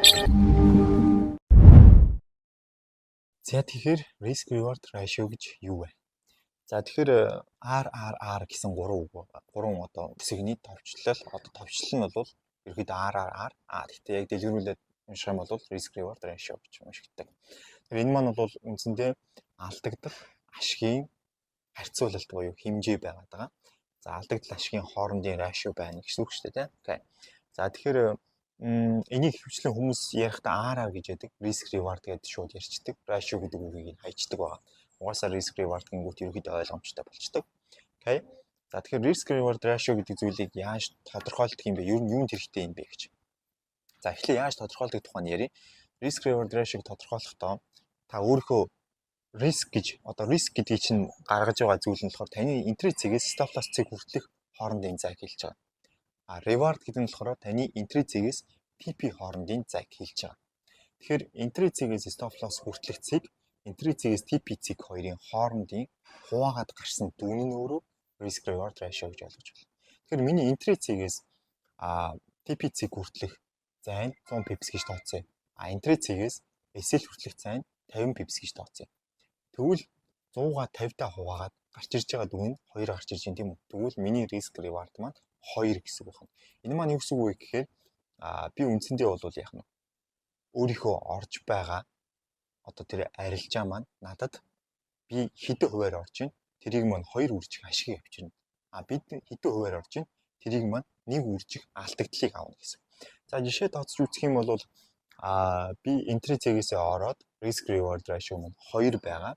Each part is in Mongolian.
За тэгэхээр risk reward ratio гэж юу вэ? За тэгэхээр RRR гэсэн гурван одоо бүсэгний товчлол товчлол нь бол ерөөдөө RRR гэхдээ яг дэлгэрүүлээд унших юм бол risk reward ratio гэж уншигддаг. Тэгэхээр энэ маань бол үндсэндээ алдагдал ашигын харьцуулалт буюу хэмжээ байгаад байгаа. За алдагдал ашигын хоорондын ratio байна гэсэн үг шүү дээ, тийм. Окей. За тэгэхээр энийг хөвчлэн хүмүүс ярихдаа RR гэж яддаг, risk reward гэдэг шууд ярьцдаг, ratio гэдэг үгийг хайчдаг байгаа. Угаасаа risk reward гингүүт ерөөдөө ойлгомжтой болчдөг. Окей. За тэгэхээр risk reward ratio гэдэг зүйлийг яаж тодорхойлдог юм бэ? Ер нь юунд хэрэгтэй юм бэ гэж. За эхлээ яаж тодорхойлдог тухай нь ярив. Risk reward ratio-г тодорхойлохдоо та өөрийнхөө risk гэдгийг чинь гаргаж байгаа зүйл нь болохоор таны entry цэгээс stop loss цэг хүртэлх хоорондын зайг хэлж байгаа. Reward гэдэг нь болохоор таны entry цэгээс TP хоорондын зайг хэлж байгаа. Тэгэхээр entry цэгээс stop loss хүртэлх цэг, entry цэгээс TP цэг хоёрын хоорондын хуваагаад гарсан дүн нь өөрөө risk reward ratio гэж ойлгож байна. Тэгэхээр миний entry цэгээс TP цэг хүртэлх зай нь 100 pips гэж тооцъё. Entry цэгээс SL хүртэлх зай нь 50 pips гэж тооцъё. Тэгвэл 100-га 50-таа хуваагаад гарч ирж байгаа дүн нь 2 гарч ирж байна тийм үү? Тэгвэл миний risk reward маань 2 гэсэн үг байна. Энэ маань юу гэсэн үг вэ гэхээр би үндсэндээ бол яах нь өөрийнхөө орж байгаа одоо тэр арилжаа маань надад би хэдэн хувиар орж байна? Тэрийг маань 2 үржих ашиг авчирна. Бид хэдэн хувиар орж байна? Тэрийг маань 1 үржих алдагдлыг авна гэсэн. За жишээ тооцож үзэх юм бол би entry цэгээс ороод risk reward ratio маань 2 байгаа.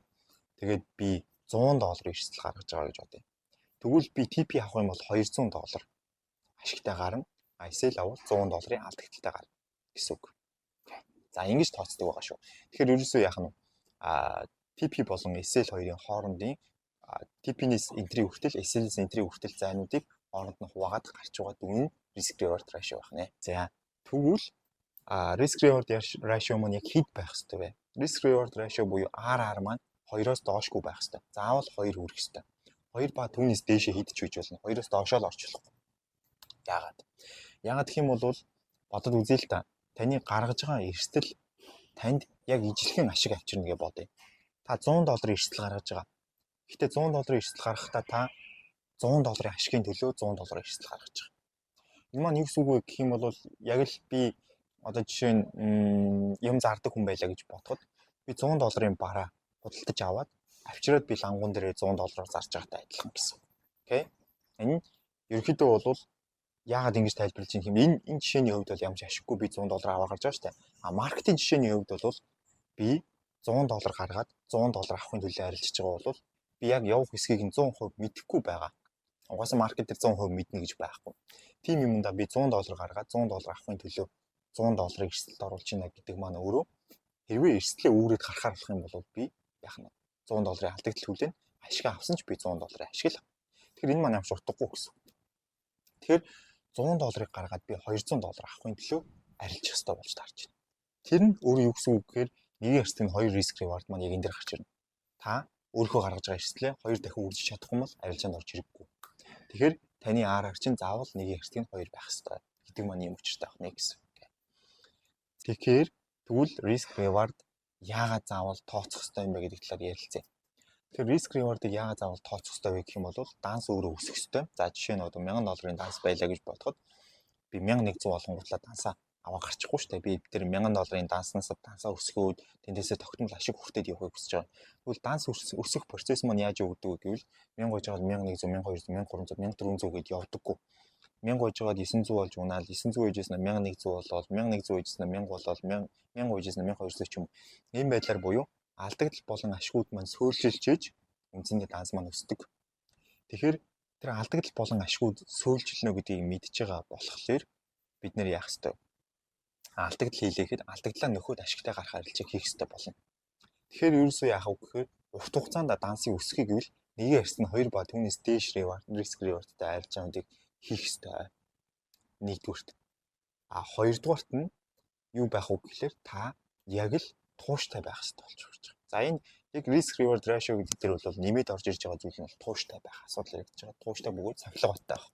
Тэгээд би $100 эрсдэл гаргаж байгаа гэж бодъё. Тэгвэл би TP авах юм бол $200 ашигтай гарна. SL авал $100 алдагдaltaй гарна гэсэн үг. За ингэж тооцдог байгаа шүү. Тэгэхээр ерөөсөө яах нь TP болон SL хоёрын хоорондын TP-нээс entry хүртэл SL-ээс entry хүртэл зайнуудыг хооронд нь хуваагаад гарч байгаа дүн нь risk reward ratio байх нэ. За тэгвэл risk reward ratio маань яг хэд байх ёстой вэ? Risk reward ratio буюу RR маань 2-оос доошгүй байх ёстой. Заавал 2 хүрэх ёстой. 2 ба түүнээс дээшээ хэд ч үж болно. 2-оос доошоо л орч болохгүй. Яагаад? Яагаад гэх юм бол бодод үзье л та. Таны гаргаж байгаа эрсдэл танд яг ижилхэн ашиг авчирна гэж бодъё. Та $100 эрсдэл гаргаж байгаа. Гэхдээ $100 эрсдэл гаргахдаа та $100 ашигын төлөө $100 эрсдэл гаргаж байгаа. Энэ маань юу гэсэн үг вэ гэх юм бол яг л би одоо жишээ нь юм зардаг хүн байлаа гэж бодоход би $100 бараа худалдаж аваад авчираад би лангуун дээрээ $100 зарж байгаатай адилхан гэсэн. Окей? Энэ ерөнхийдөө бол яагаад ингэж тайлбарлаж юм бэ? Энэ жишээний хувьд бол ямар ч ашиггүй би $100 аваа гарч байгаа шүү дээ. Маркетинг жишээний хувьд бол би $100 гаргаад $100 авахын төлөө арилжиж байгаа бол би яг явах хэсгийг нь 100% мэдэхгүй байгаа. Угаасаа маркет дээр 100% мэднэ гэж байхгүй. Тийм юмдаа би $100 гаргаад $100 авахын төлөө $100 эрсдэлд оруулж байна гэдэг маань өөрөө хэрвээ эрсдлээ үүрээд гарахаар болох юм бол би яах нь $100 алдагдал хүлээн ашиг авсан ч би $100 ашиг л. Тэгэхээр энэ маань ямар ч утгагүй гэсэн. Тэгэхээр $100 гаргаад би $200 авахын төлөө арилжих ёстой болж таарч байна. Тэр нь өөрөө юу гэсэн үг гэхээр нэгэн эрсдэл нь 2 risk reward маань яг энэ дээр гарч ирнэ. Та өөрийнхөө гаргаж байгаа эрсдлээ 2 дахин үржиж чадахгүй бол арилжаанд орж ирэхгүй. Тэгэхээр таны RR чинь заавал нэгэн эрсдэл нь 2 байх ёстой гэдэг маань юм учиртай байна гэсэн. Тэгэхээр тэгвэл risk reward яагаад заавал тооцох ёстой юм бэ гэдэг талаар ярилцъя. Тэгэхээр risk reward-ыг яагаад заавал тооцох ёстой вэ гэх юм бол данс өөрөө өсөх ёстой. За жишээ нь одоо $1000 данс байлаа гэж бодоход би 1100 болгонгуудлаа дансаа аваа гарчихгүй шүү дээ. Би тэр $1000 данснаас дансаа өсгөөд тэндээсээ тогтмол ашиг хүртээд явахыг хүсэж байгаа. Тэгвэл данс өсөх процесс маань яаж явагддаг вэ гэвэл 1000 гойж аваад 1100, 1200, 1300, 1400 гэдээ явдаггүй. 1000 гойж аваад 900 болж унаал, 900 ээжсэн 1100 болоод, 1100 ээжсэн 1000 болоод, 1000 ээжсэн 1200 ч юм. Ийм байдлаар буюу алдагдал болон ашгууд маань сөөлжилж үндсэндээ данс маань өсдөг. Тэгэхээр тэр алдагдал болон ашгууд сөөлжилнө гэдгийг мэдж байгаа болохоор бид нэр яах ёстой. Алдагдал хийлээхэд алдагдлаа нөхөд ашигтай гарах арилжааг хийх ёстой болно. Тэгэхээр ерөөсөө яах вэ гэхээр урт хугацаанд дансыг өсгөхийг гэвэл нэгэн эрсдэл нь 2 ба түүнээс дээш risk rewardтай арилжаануудыг хийх ёстой. Нэгдүгürt. Хоёрдугаарт нь юу байх вэ гэхээр та яг л тууштай байх ёстой болж байна. За энэ яг risk reward ratio гэдэг дээр бол нэмээд орж ирж байгаа зүйл нь бол тууштай байх асуудал яригдж байгаа. Тууштай бөгөөд сахилга баттай байх.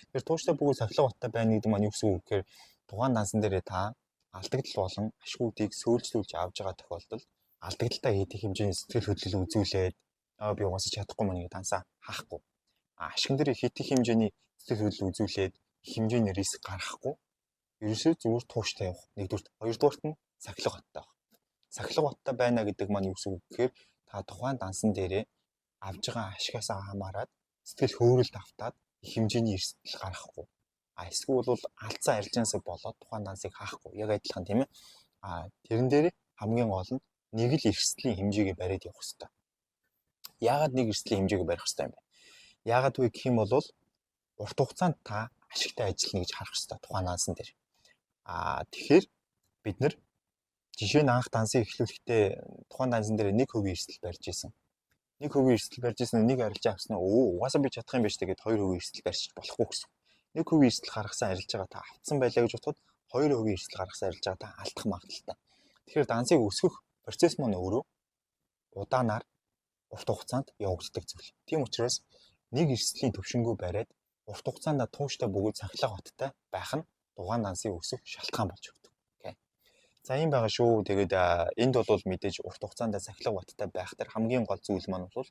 Тэгэхээр тууштай бөгөөд сахилга баттай байна гэдэг маань юу гэсэн үг гэхээр тухайн дансан дээрээ та алдагдал болон ашгуудыг сөөлжлүүлж авж байгаа тохиолдолд алдагдaltaа хийх хэмжээний сэтгэл хөдлөл үзүүлээд би угаасаа чадахгүй мөн гэж дансаа хаахгүй. Ашигн дээр хитэх хэмжээний сэтгэл хөдлөл үзүүлээд хэмжээний риск гаргахгүй. Ерөөсөө зүгээр тууштай явах. Нэгдүгürt, хоёрдугаарт нь сахилга баттай байх. Сахилга баттай байна гэдэг маань юу гэсэн үг гэхээр та тухайн дансан дээрээ авж байгаа ашигаас хамаарат сэтгэл хөөрөлд автаад хэмжээний эрсдэл гаргахгүй. Эсвэл бол алдсан арилжаанаас болоод тухайн дансыг хаахгүй. Яг адилхан тийм ээ. Тэрэн дээр хамгийн гол нь нэг л эрсдлийн хэмжээгээ бариад явах хэрэгтэй. Яагаад нэг эрсдлийн хэмжээгээ барих хэрэгтэй юм бэ? Яагаад вэ гэх юм бол урт хугацаанд та ашигтай ажиллана гэж харах хэрэгтэй тухайн дансан дээр. Тэгэхээр бид нэр жишээ нь анх дансыг эхлүүлэхдээ тухайн дансан дээр 1% эрсдэл барьж исэн. 1% эрсдэл барьж исэн нэг арилжаа авсан нь угаасаа би чадах юм байна шүү гэдэг 2% эрсдэл барьж болохгүй гэсэн. 1% эрсдэл гаргасан арилжаагаа та автсан байлаа гэж бодоход 2% эрсдэл гаргасан арилжаагаа та алдах магадaltaй. Тэгэхээр дансыг өсгөх процесс маань өөрөө удаанаар урт хугацаанд явагддаг зүйл. Тийм учраас нэг эрсдлийн төвшингөө бариад урт хугацаанд тууштай бөгөөд сахилга баттай байх нь дугаан дансыг өсөх шалтгаан болж өгдөг. Окей. За ийм байгаа шүү. Тэгээд энд бол мэдээж урт хугацаанд сахилга баттай байх дээр хамгийн гол зүйл маань бол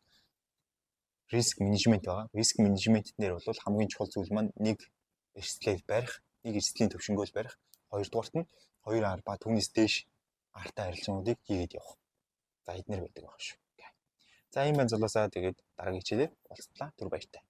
риск менежмент байгаа. Риск менежмент дээр бол хамгийн чухал зүйл маань нэг эрсдлийг барих, нэг эрсдлийн төвшингөө барих. Хоёрдугаарт нь 2R ба түүнээс дээш артай арилжаануудыг хийгээд явах. За эднэр байдаг баг шүү. За ийм байна золоосаа тэгээд дараагийн хичээлээр уулзлаа. Түр баяртай.